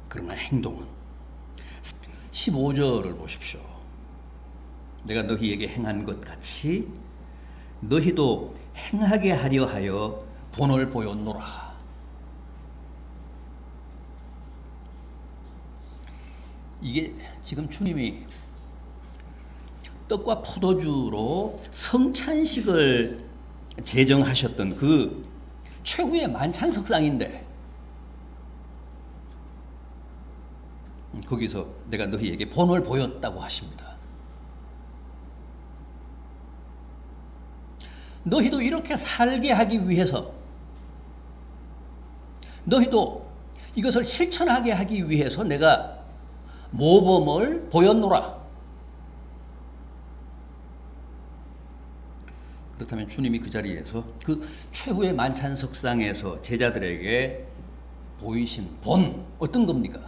그러나 행동은 15절을 보십시오. 내가 너희에게 행한 것 같이 너희도 행하게 하려 하여 본을 보였노라. 이게 지금 주님이 떡과 포도주로 성찬식을 제정하셨던 그 최후의 만찬 석상인데, 거기서 내가 너희에게 본을 보였다고 하십니다. 너희도 이렇게 살게 하기 위해서, 너희도 이것을 실천하게 하기 위해서 내가 모범을 보였노라. 그렇다면 주님이 그 자리에서 그 최후의 만찬 석상에서 제자들에게 보이신 본 어떤 겁니까?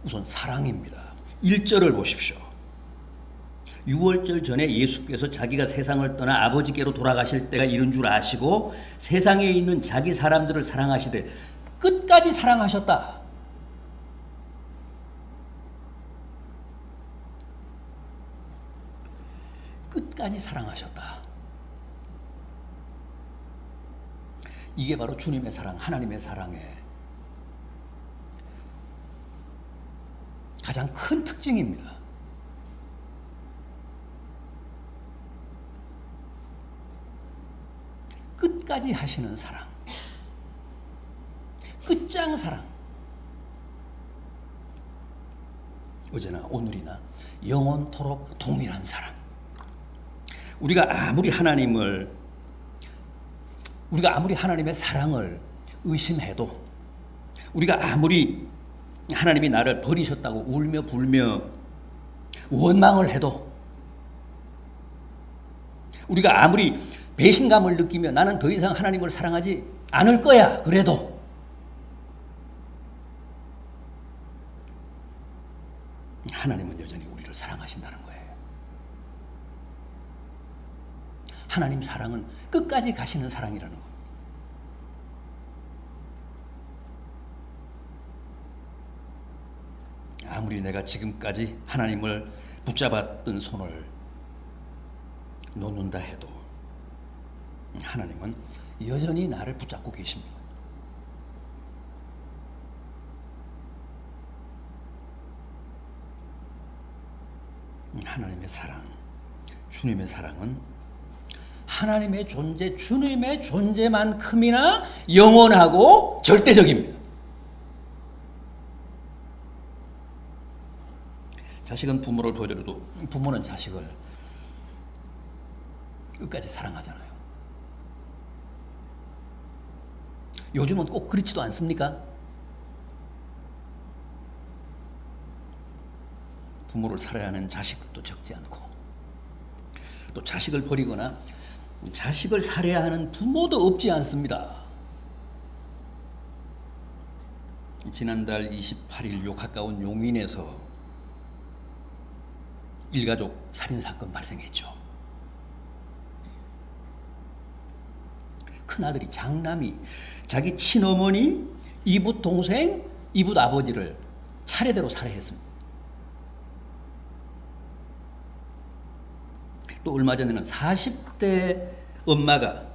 우선 사랑입니다. 1절을 보십시오. 6월절 전에 예수께서 자기가 세상을 떠나 아버지께로 돌아가실 때가 이른 줄 아시고 세상에 있는 자기 사람들을 사랑하시되 끝까지 사랑하셨다. 끝까지 사랑하셨다. 이게 바로 주님의 사랑, 하나님의 사랑의 가장 큰 특징입니다. 끝까지 하시는 사랑, 끝장 사랑. 어제나 오늘이나 영원토록 동일한 사랑. 우리가 아무리 하나님의 사랑을 의심해도, 우리가 아무리 하나님이 나를 버리셨다고 울며 불며 원망을 해도, 우리가 아무리 배신감을 느끼며 나는 더 이상 하나님을 사랑하지 않을 거야 그래도, 하나님은 여전히 우리를 사랑하신다는 거예요. 하나님 사랑은 끝까지 가시는 사랑이라는 겁니다. 아무리 내가 지금까지 하나님을 붙잡았던 손을 놓는다 해도 하나님은 여전히 나를 붙잡고 계십니다. 하나님의 사랑, 주님의 사랑은 하나님의 존재, 주님의 존재만큼이나 영원하고 절대적입니다. 자식은 부모를 보여줘도 부모는 자식을 끝까지 사랑하잖아요. 요즘은 꼭 그렇지도 않습니까? 부모를 살아야 하는 자식도 적지 않고, 또 자식을 버리거나 자식을 살해야 하는 부모도 없지 않습니다. 지난달 28일 요 가까운 용인에서 일가족 살인사건 발생했죠. 큰아들이 장남이 자기 친어머니, 이붓 동생, 이붓 아버지를 차례대로 살해했습니다. 또 얼마 전에는 40대 엄마가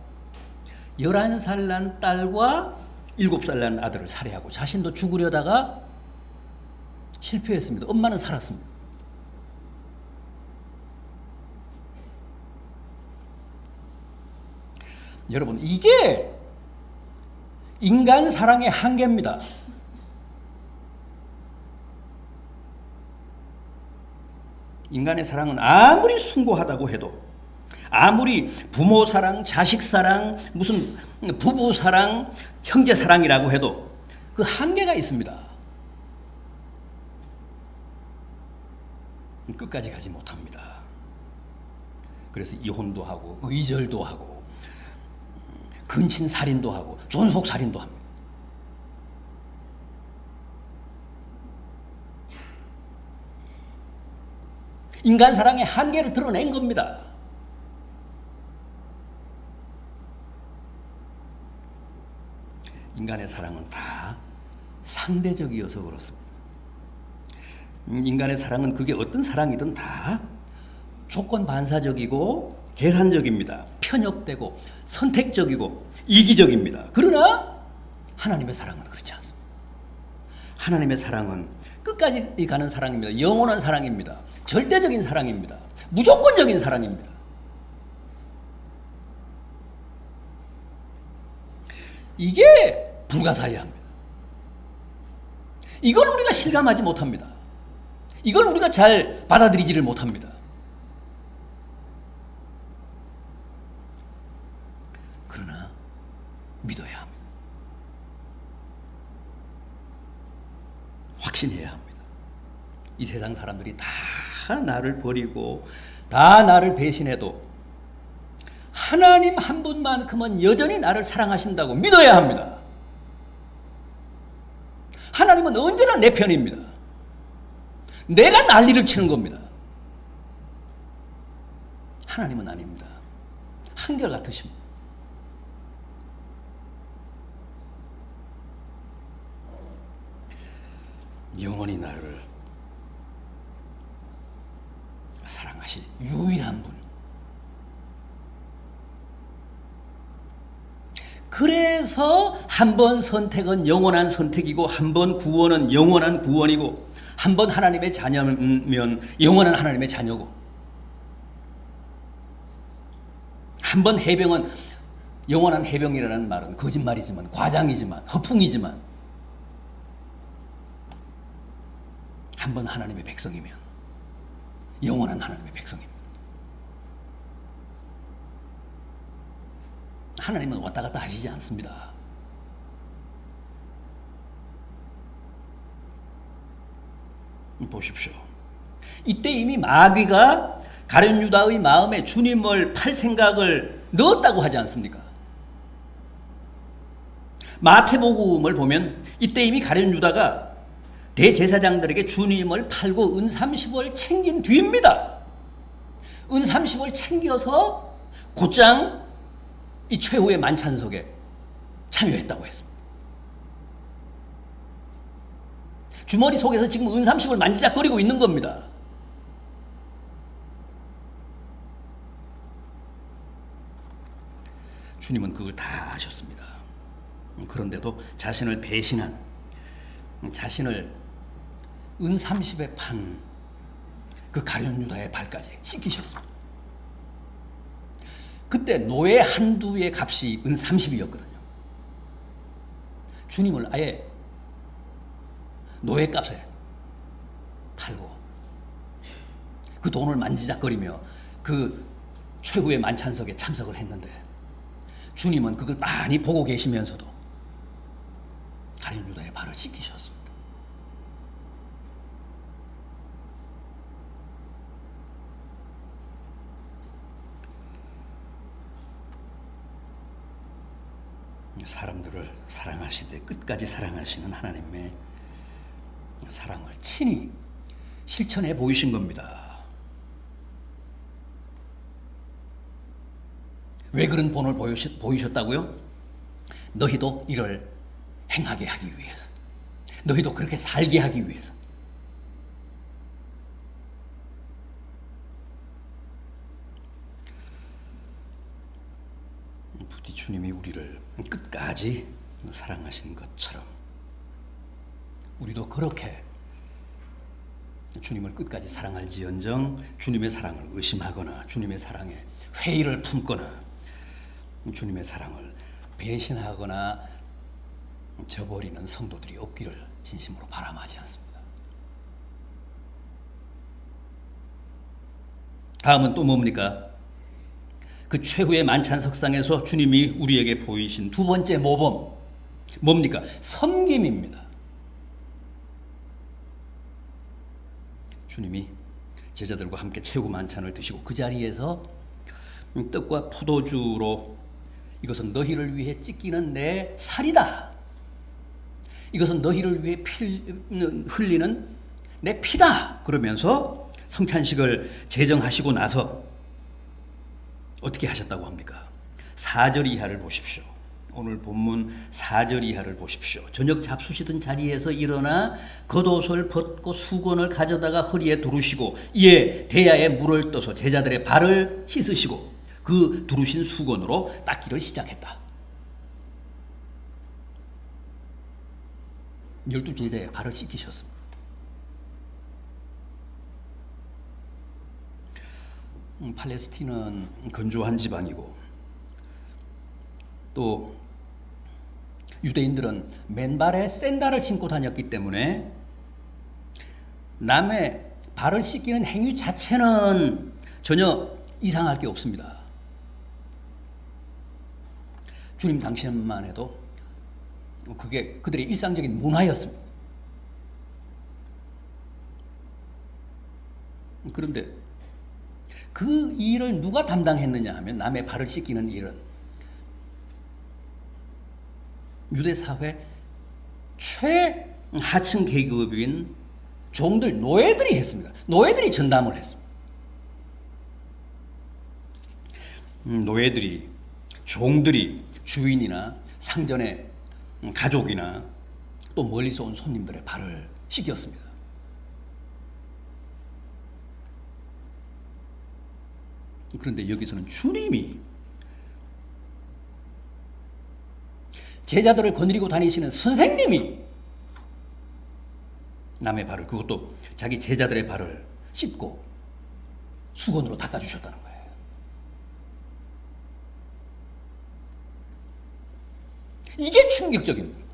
11살 난 딸과 7살 난 아들을 살해하고 자신도 죽으려다가 실패했습니다. 엄마는 살았습니다. 여러분, 이게 인간 사랑의 한계입니다. 인간의 사랑은 아무리 숭고하다고 해도, 아무리 부모 사랑, 자식 사랑, 무슨 부부 사랑, 형제 사랑이라고 해도 그 한계가 있습니다. 끝까지 가지 못합니다. 그래서 이혼도 하고 의절도 하고 근친살인도 하고 존속살인도 합니다. 인간 사랑의 한계를 드러낸 겁니다. 인간의 사랑은 다 상대적이어서 그렇습니다. 인간의 사랑은 그게 어떤 사랑이든 다 조건 반사적이고 계산적입니다. 편협되고 선택적이고 이기적입니다. 그러나 하나님의 사랑은 그렇지 않습니다. 하나님의 사랑은 끝까지 가는 사랑입니다. 영원한 사랑입니다. 절대적인 사랑입니다. 무조건적인 사랑입니다. 이게 불가사의합니다. 이걸 우리가 실감하지 못합니다. 이걸 우리가 잘 받아들이지를 못합니다. 그러나 믿어야 합니다. 확신해야 합니다. 이 세상 사람들이 다 나를 버리고 다 나를 배신해도 하나님 한 분만큼은 여전히 나를 사랑하신다고 믿어야 합니다. 하나님은 언제나 내 편입니다. 내가 난리를 치는 겁니다. 하나님은 아닙니다. 한결같으십니다. 영원히 나를 사랑하실 유일한 분. 그래서 한 번 선택은 영원한 선택이고 한 번 구원은 영원한 구원이고 한 번 하나님의 자녀면 영원한 하나님의 자녀고 한 번 해병은 영원한 해병이라는 말은 거짓말이지만 과장이지만 허풍이지만 한 번 하나님의 백성이면 영원한 하나님의 백성입니다. 하나님은 왔다 갔다 하시지 않습니다. 보십시오. 이때 이미 마귀가 가룟 유다의 마음에 주님을 팔 생각을 넣었다고 하지 않습니까? 마태복음을 보면 이때 이미 가룟 유다가 대제사장들에게 주님을 팔고 은 30을 챙긴 뒤입니다. 은 30을 챙겨서 곧장 이 최후의 만찬석에 참여했다고 했습니다. 주머니 속에서 지금 은 30을 만지작거리고 있는 겁니다. 주님은 그걸 다 아셨습니다. 그런데도 자신을 배신한, 자신을 은 30에 판 그 가룟 유다의 발까지 씻기셨습니다. 그때 노예 한두의 값이 은 30이었거든요. 주님을 아예 노예값에 팔고 그 돈을 만지작거리며 그 최후의 만찬석에 참석을 했는데 주님은 그걸 많이 보고 계시면서도 가룟 유다의 발을 씻기셨습니다. 사람들을 사랑하시되 끝까지 사랑하시는 하나님의 사랑을 친히 실천해 보이신 겁니다. 왜 그런 본을 보이셨다고요? 너희도 이를 행하게 하기 위해서, 너희도 그렇게 살게 하기 위해서. 부디 주님이 우리를 끝까지 사랑하신 것처럼 우리도 그렇게 주님을 끝까지 사랑할지언정 주님의 사랑을 의심하거나 주님의 사랑에 회의를 품거나 주님의 사랑을 배신하거나 저버리는 성도들이 없기를 진심으로 바람하지 않습니다. 다음은 또 뭡니까? 그 최후의 만찬석상에서 주님이 우리에게 보이신 두 번째 모범 뭡니까? 섬김입니다. 주님이 제자들과 함께 최후 만찬을 드시고 그 자리에서 떡과 포도주로 이것은 너희를 위해 찢기는 내 살이다. 이것은 너희를 위해 흘리는 내 피다. 그러면서 성찬식을 제정하시고 나서 어떻게 하셨다고 합니까? 4절 이하를 보십시오. 오늘 본문 4절 이하를 보십시오. 저녁 잡수시던 자리에서 일어나 겉옷을 벗고 수건을 가져다가 허리에 두르시고 이에 대야에 물을 떠서 제자들의 발을 씻으시고 그 두르신 수건으로 닦기를 시작했다. 12제자의 발을 씻기셨습니다. 팔레스틴은 건조한 지방이고 또 유대인들은 맨발에 샌들을 신고 다녔기 때문에 남의 발을 씻기는 행위 자체는 전혀 이상할 게 없습니다. 주님 당시만 해도 그게 그들의 일상적인 문화였습니다. 그런데 그 일을 누가 담당했느냐 하면 남의 발을 씻기는 일은 유대사회 최하층 계급인 종들, 노예들이 했습니다. 노예들이 전담을 했습니다. 노예들이, 종들이 주인이나 상전의 가족이나 또 멀리서 온 손님들의 발을 씻겼습니다. 그런데 여기서는 주님이 제자들을 거느리고 다니시는 선생님이 남의 발을, 그것도 자기 제자들의 발을 씻고 수건으로 닦아주셨다는 거예요. 이게 충격적인 거예요.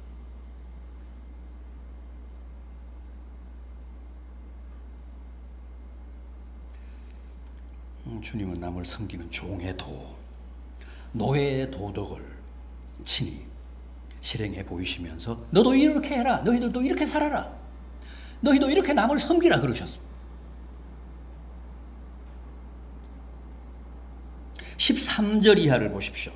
주님은 남을 섬기는 종의 도, 노예의 도덕을 친히 실행해 보이시면서 너도 이렇게 해라, 너희들도 이렇게 살아라, 너희도 이렇게 남을 섬기라 그러셨습니다. 13절 이하를 보십시오.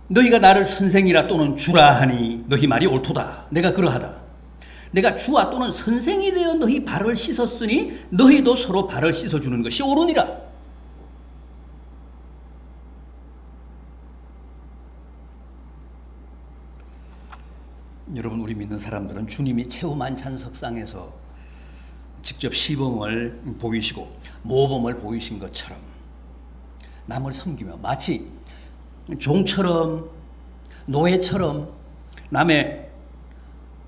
너희가 나를 선생이라 또는 주라 하니 너희 말이 옳도다. 내가 그러하다. 내가 주와 또는 선생이 되어 너희 발을 씻었으니 너희도 서로 발을 씻어주는 것이 옳으니라. 여러분, 우리 믿는 사람들은 주님이 최후 만찬석상에서 직접 시범을 보이시고 모범을 보이신 것처럼 남을 섬기며 마치 종처럼 노예처럼 남의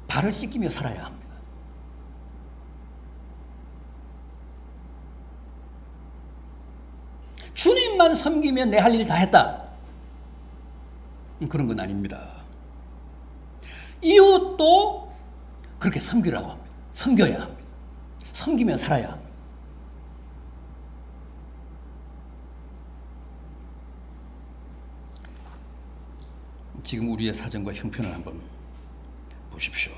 발을 씻기며 살아야 합니다. 주님만 섬기면 내 할 일 다 했다, 그런 건 아닙니다. 이웃도 그렇게 섬기라고 합니다. 섬겨야 합니다. 섬기며 살아야 합니다. 지금 우리의 사정과 형편을 한번 보십시오.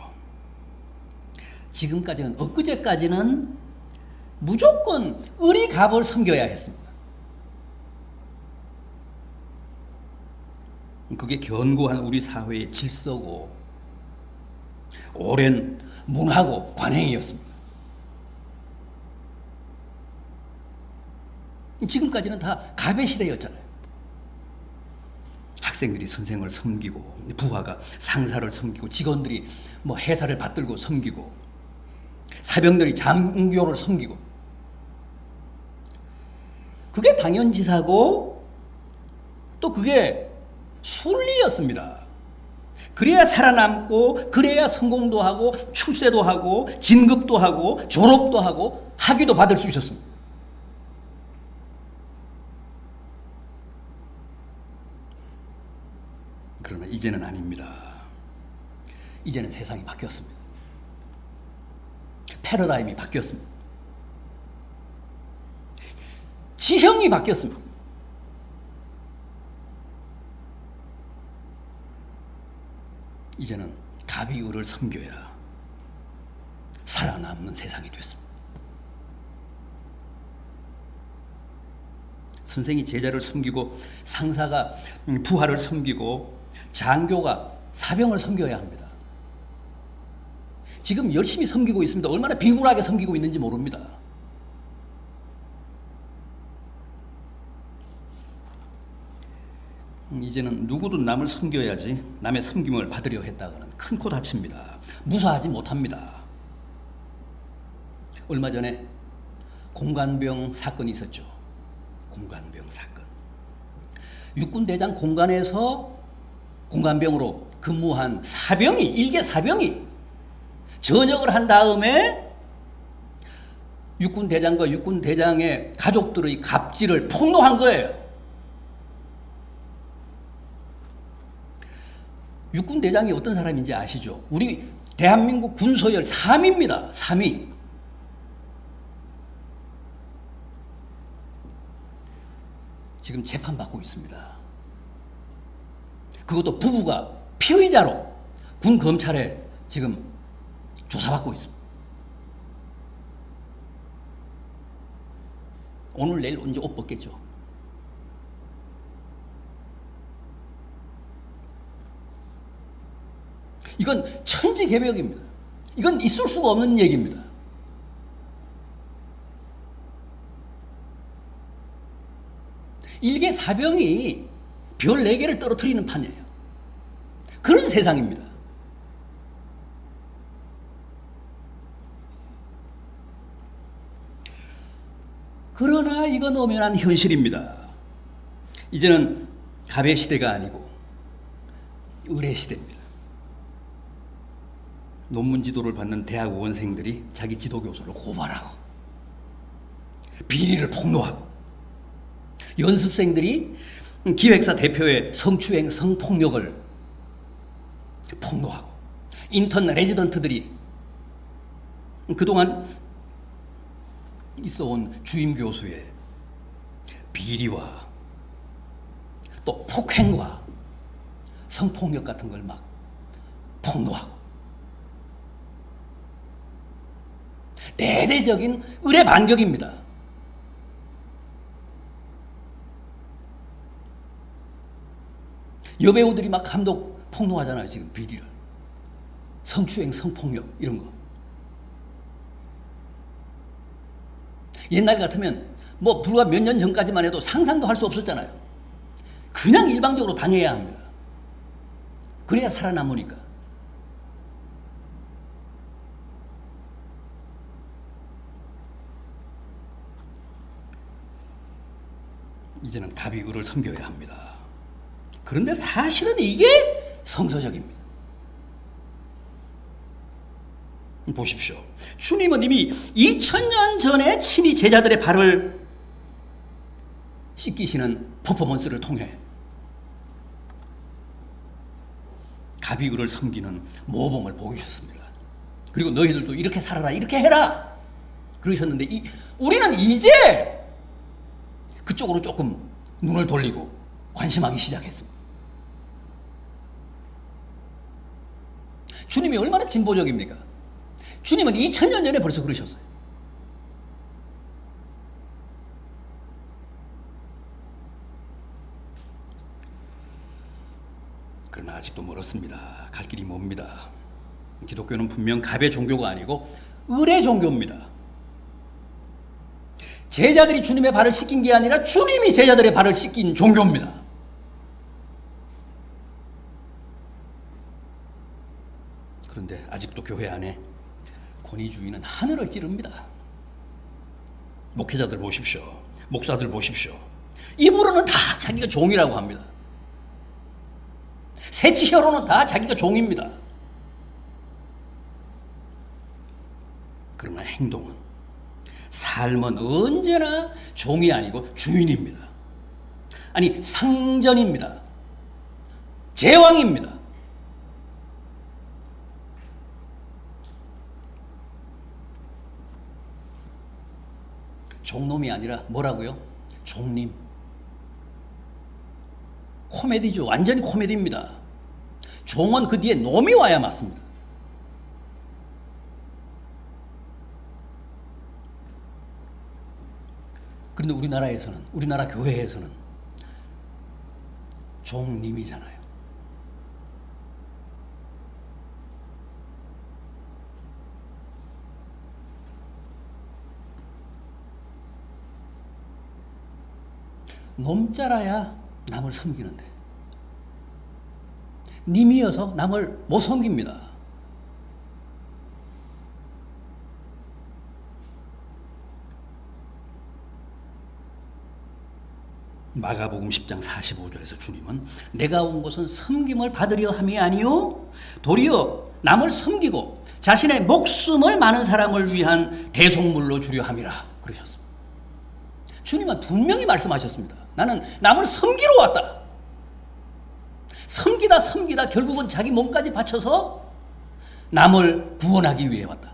지금까지는, 엊그제까지는 무조건 을이 갑을 섬겨야 했습니다. 그게 견고한 우리 사회의 질서고 오랜 문화고 관행이었습니다. 지금까지는 다 갑의 시대였잖아요. 학생들이 선생을 섬기고, 부하가 상사를 섬기고, 직원들이 회사를 받들고 섬기고, 사병들이 장교를 섬기고, 그게 당연지사고 또 그게 순리였습니다. 그래야 살아남고, 그래야 성공도 하고, 출세도 하고, 진급도 하고, 졸업도 하고, 학위도 받을 수 있었습니다. 그러나 이제는 아닙니다. 이제는 세상이 바뀌었습니다. 패러다임이 바뀌었습니다. 지형이 바뀌었습니다. 이제는 갑이 을을 섬겨야 살아남는 세상이 됐습니다. 선생이 제자를 섬기고, 상사가 부하를 섬기고, 장교가 사병을 섬겨야 합니다. 지금 열심히 섬기고 있습니다. 얼마나 비굴하게 섬기고 있는지 모릅니다. 이제는 누구도 남을 섬겨야지 남의 섬김을 받으려 했다가는 큰 코 다칩니다. 무사하지 못합니다. 얼마 전에 공관병 사건이 있었죠. 공관병 사건. 육군대장 공관에서 공관병으로 근무한 사병이, 일개 사병이 전역을 한 다음에 육군대장과 육군대장의 가족들의 갑질을 폭로한 거예요. 육군대장이 어떤 사람인지 아시죠? 우리 대한민국 군소열 3위입니다. 3위. 지금 재판받고 있습니다. 그것도 부부가 피의자로 군 검찰에 지금 조사받고 있습니다. 오늘 내일 언제 옷 벗겠죠. 이건 천지개벽입니다. 이건 있을 수가 없는 얘기입니다. 일개 사병이 별 4개를 떨어뜨리는 판이에요. 그런 세상입니다. 그러나 이건 엄연한 현실입니다. 이제는 갑의 시대가 아니고 을의 시대입니다. 논문 지도를 받는 대학원생들이 자기 지도교수를 고발하고 비리를 폭로하고 연습생들이 기획사 대표의 성추행, 성폭력을 폭로하고 인턴 레지던트들이 그동안 있어온 주임 교수의 비리와 또 폭행과 성폭력 같은 걸 막 폭로하고 대대적인 을의 반격입니다. 여배우들이 막 감독 폭로하잖아요. 지금 비리를. 성추행, 성폭력 이런 거. 옛날 같으면 뭐 불과 몇 년 전까지만 해도 상상도 할 수 없었잖아요. 그냥 일방적으로 당해야 합니다. 그래야 살아남으니까. 이제는 갑이 을을 섬겨야 합니다. 그런데 사실은 이게 성서적입니다. 보십시오. 주님은 이미 2000년 전에 친히 제자들의 발을 씻기시는 퍼포먼스를 통해 갑이 을을 섬기는 모범을 보이셨습니다. 그리고 너희들도 이렇게 살아라, 이렇게 해라 그러셨는데 우리는 이제 그쪽으로 조금 눈을 돌리고 관심하기 시작했습니다. 주님이 얼마나 진보적입니까? 주님은 2000년 전에 벌써 그러셨어요. 그러나 아직도 멀었습니다. 갈 길이 멉니다. 기독교는 분명 갑의 종교가 아니고 을의 종교입니다. 제자들이 주님의 발을 씻긴 게 아니라 주님이 제자들의 발을 씻긴 종교입니다. 그런데 아직도 교회 안에 권위주의는 하늘을 찌릅니다. 목회자들 보십시오. 목사들 보십시오. 입으로는 다 자기가 종이라고 합니다. 새치혀로는 다 자기가 종입니다. 그러나 행동은, 삶은 언제나 종이 아니고 주인입니다. 아니, 상전입니다. 제왕입니다. 종놈이 아니라 뭐라고요? 종님. 코미디죠. 완전히 코미디입니다. 종은 그 뒤에 놈이 와야 맞습니다. 그런데 우리나라에서는, 우리나라 교회에서는 종님이잖아요. 놈 짜라야 남을 섬기는데 님이어서 남을 못 섬깁니다. 마가복음 10장 45절에서 주님은 내가 온 것은 섬김을 받으려 함이 아니요 도리어 남을 섬기고 자신의 목숨을 많은 사람을 위한 대속물로 주려 함이라 그러셨습니다. 주님은 분명히 말씀하셨습니다. 나는 남을 섬기러 왔다. 섬기다 결국은 자기 몸까지 바쳐서 남을 구원하기 위해 왔다.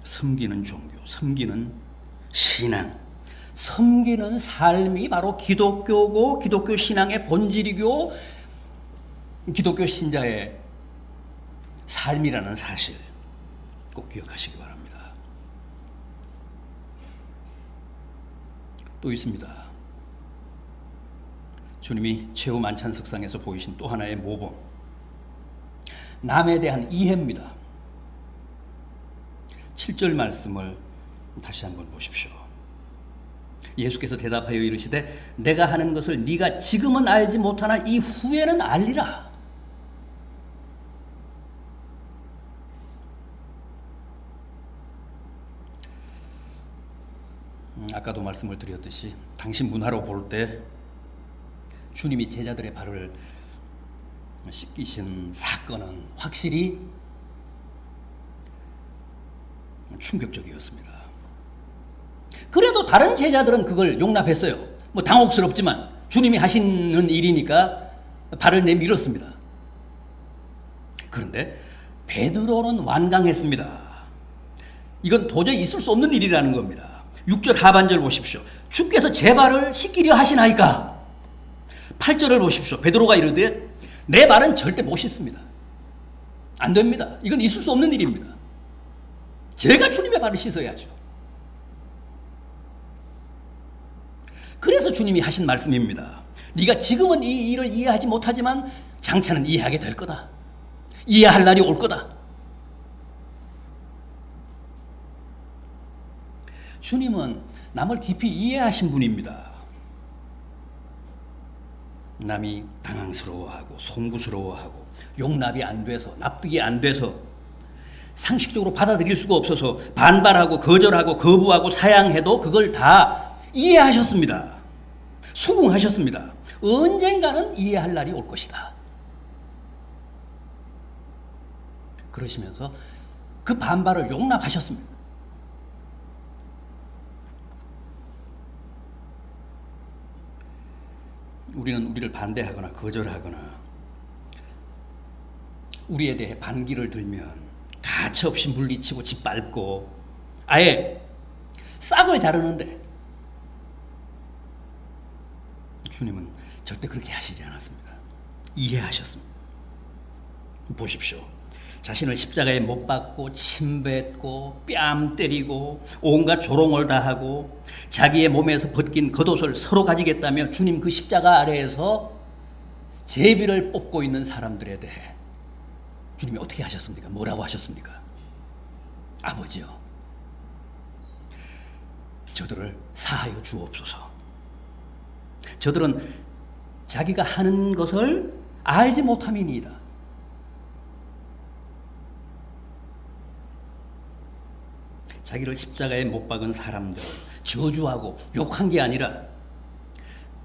섬기는 종교, 섬기는 신앙, 섬기는 삶이 바로 기독교고 기독교 신앙의 본질이고 기독교 신자의 삶이라는 사실 꼭 기억하시기 바랍니다. 또 있습니다. 주님이 최후 만찬석상에서 보이신 또 하나의 모범, 남에 대한 이해입니다. 7절 말씀을 다시 한번 보십시오. 예수께서 대답하여 이르시되 내가 하는 것을 네가 지금은 알지 못하나 이후에는 알리라. 아까도 말씀을 드렸듯이 당시 문화로 볼 때 주님이 제자들의 발을 씻기신 사건은 확실히 충격적이었습니다. 그래도 다른 제자들은 그걸 용납했어요. 뭐 당혹스럽지만 주님이 하시는 일이니까 발을 내밀었습니다. 그런데 베드로는 완강했습니다. 이건 도저히 있을 수 없는 일이라는 겁니다. 6절 하반절 보십시오. 주께서 제 발을 씻기려 하시나이까. 8절을 보십시오. 베드로가 이르되 내 발은 절대 못 씻습니다. 안 됩니다. 이건 있을 수 없는 일입니다. 제가 주님의 발을 씻어야죠. 그래서 주님이 하신 말씀입니다. 네가 지금은 이 일을 이해하지 못하지만 장차는 이해하게 될 거다. 이해할 날이 올 거다. 주님은 남을 깊이 이해하신 분입니다. 남이 당황스러워하고 송구스러워하고 용납이 안 돼서 납득이 안 돼서 상식적으로 받아들일 수가 없어서 반발하고 거절하고 거부하고 사양해도 그걸 다 이해하셨습니다. 수긍하셨습니다. 언젠가는 이해할 날이 올 것이다. 그러시면서 그 반발을 용납하셨습니다. 우리는 우리를 반대하거나 거절하거나 우리에 대해 반기를 들면 가차없이 물리치고 짓밟고 아예 싹을 자르는데 주님은 절대 그렇게 하시지 않았습니다. 이해하셨습니다. 보십시오. 자신을 십자가에 못 박고 침뱉고 뺨 때리고 온갖 조롱을 다 하고 자기의 몸에서 벗긴 겉옷을 서로 가지겠다며 주님 그 십자가 아래에서 제비를 뽑고 있는 사람들에 대해 주님이 어떻게 하셨습니까? 뭐라고 하셨습니까? 아버지요, 저들을 사하여 주옵소서. 저들은 자기가 하는 것을 알지 못함이니이다. 자기를 십자가에 못 박은 사람들을 저주하고 욕한 게 아니라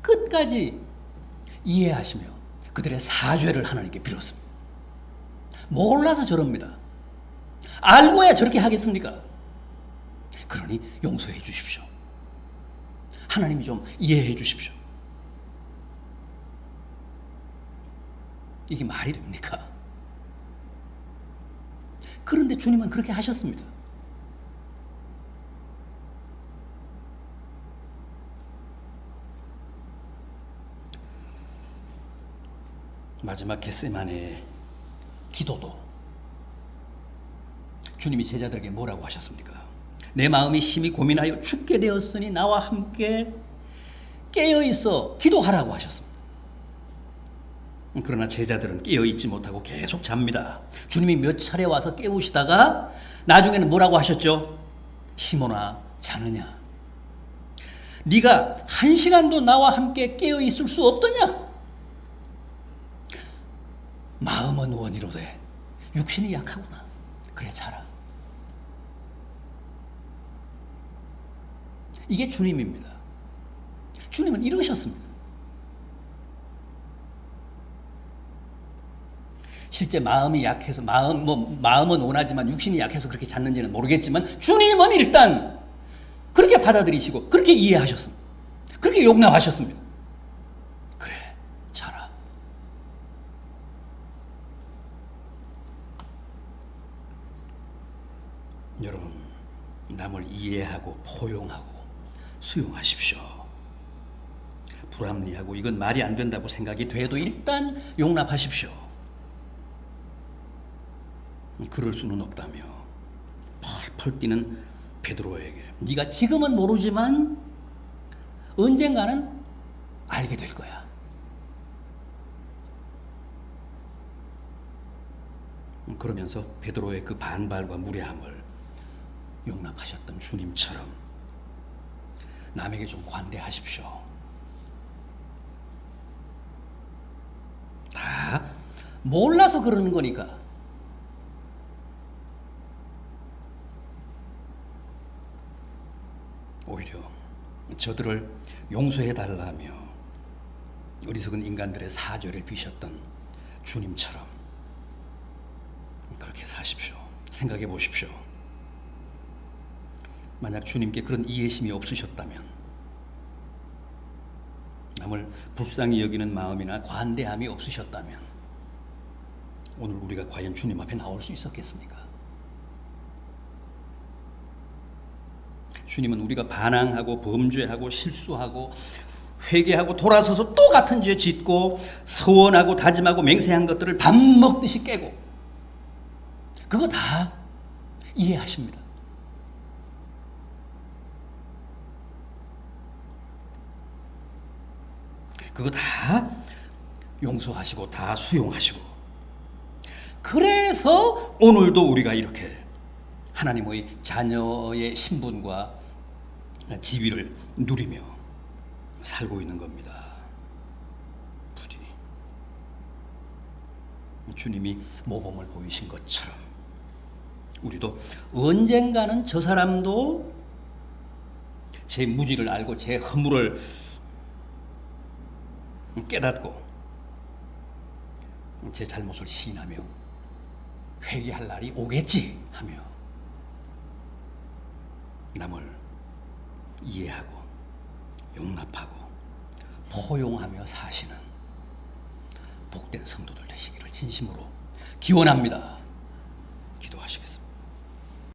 끝까지 이해하시며 그들의 사죄를 하나님께 빌었습니다. 몰라서 저럽니다. 알고야 저렇게 하겠습니까? 그러니 용서해 주십시오. 하나님이 좀 이해해 주십시오. 이게 말이 됩니까? 그런데 주님은 그렇게 하셨습니다. 마지막 겟세마네의 기도도 주님이 제자들에게 뭐라고 하셨습니까? 내 마음이 심히 고민하여 죽게 되었으니 나와 함께 깨어있어 기도하라고 하셨습니다. 그러나 제자들은 깨어있지 못하고 계속 잡니다. 주님이 몇 차례 와서 깨우시다가 나중에는 뭐라고 하셨죠? 시몬아 자느냐? 네가 1시간도 나와 함께 깨어 있을 수 없더냐? 마음은 원이로되 육신이 약하구나. 그래 자라. 이게 주님입니다. 주님은 이러셨습니다. 실제 마음이 약해서 마음은 원하지만 육신이 약해서 그렇게 잤는지는 모르겠지만 주님은 일단 그렇게 받아들이시고 그렇게 이해하셨습니다. 그렇게 용납하셨습니다. 그래 자라. 여러분 남을 이해하고 포용하고 수용하십시오. 불합리하고 이건 말이 안 된다고 생각이 돼도 일단 용납하십시오. 그럴 수는 없다며 펄펄 뛰는 베드로에게 네가 지금은 모르지만 언젠가는 알게 될 거야. 그러면서 베드로의 그 반발과 무례함을 용납하셨던 주님처럼 남에게 좀 관대하십시오. 다 몰라서 그러는 거니까. 오히려 저들을 용서해 달라며 어리석은 인간들의 사죄를 비셨던 주님처럼 그렇게 사십시오. 생각해 보십시오. 만약 주님께 그런 이해심이 없으셨다면 남을 불쌍히 여기는 마음이나 관대함이 없으셨다면 오늘 우리가 과연 주님 앞에 나올 수 있었겠습니까? 주님은 우리가 반항하고 범죄하고 실수하고 회개하고 돌아서서 또 같은 죄 짓고 서원하고 다짐하고 맹세한 것들을 밥 먹듯이 깨고 그거 다 이해하십니다. 그거 다 용서하시고 다 수용하시고 그래서 오늘도 우리가 이렇게 하나님의 자녀의 신분과 지위를 누리며 살고 있는 겁니다. 부디 주님이 모범을 보이신 것처럼 우리도 언젠가는 저 사람도 제 무지를 알고 제 허물을 깨닫고 제 잘못을 시인하며 회개할 날이 오겠지 하며 남을 이해하고 용납하고 포용하며 사시는 복된 성도들 되시기를 진심으로 기원합니다.